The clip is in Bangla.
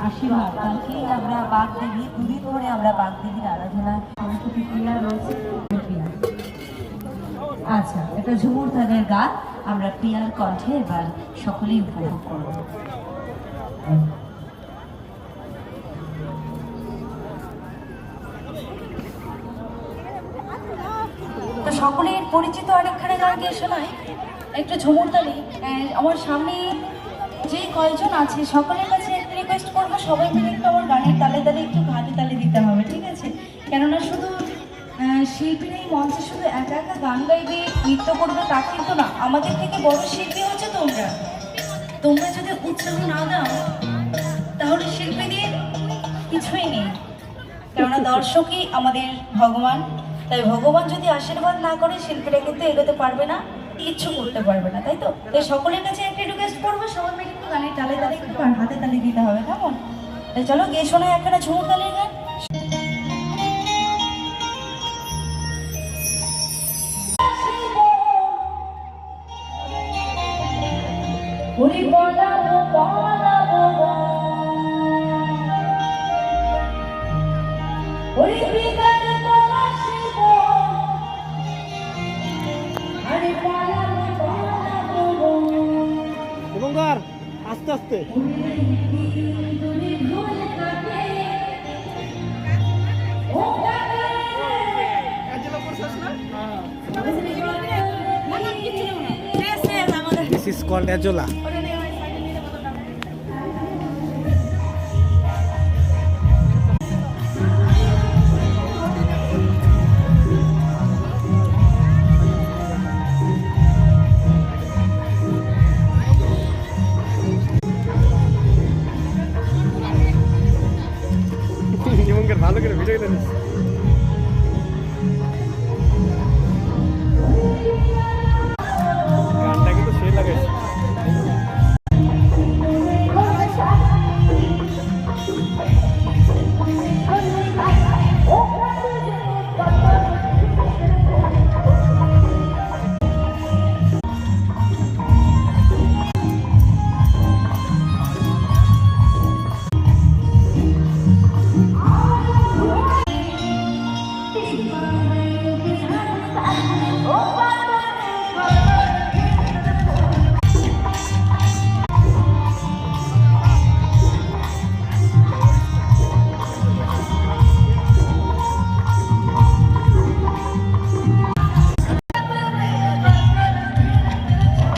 আশীর্বাদ তাকেই আমরা বাগদেবী, দুদিন ধরে আমরা বাগদেবীর আরাধনা সরস্বতী প্রিয়া রয়েছে। আচ্ছা, এটা ঝুমুর ধানের গান, আমরা প্রিয়ার কণ্ঠে এবার সকলেই উপভোগ করব। তো সকলের পরিচিত আরেকখানে গান গিয়ে শোনায় একটু ঝুমুর তালি। আমার সামনে যে কয়েকজন আছে সকলের কাছে একটা রিকোয়েস্ট করবো, সবাই মিলে একটু আমার গানের তালে তালে একটু হাতে তালে দিতে হবে, ঠিক আছে? কেননা শুধু শিল্পীর এই মঞ্চে শুধু একা একা গান গাইবে, নৃত্য করবে তা কিন্তু না, আমাদের থেকে বড় শিল্পী হচ্ছে তোমরা। তোমরা যদি উৎসাহ না দাও তাহলে শিল্পীদের কিছুই নেই, কেননা দর্শকই আমাদের ভগবান। তাই ভগবান যদি আশীর্বাদ না করে শিল্পীরা কিন্তু এগোতে পারবে না, কিচ্ছু করতে পারবে না, তাই তো? তাই সকলের কাছে একটা রিকোয়েস্ট করবো, সবাই মিলে একটু গানের তালে তালে একটু হাতে তালে দিতে হবে, কেমন? তাই চলো গিয়ে শোনায় একখানা ঝুমুর তালের গান। ওরে বলাবো বলাবো ওরে বিকাল আসিব, আরে বলাবো বলাবো এবং আস্তে আস্তে This is called Ajola. ভালো করে ভিডিও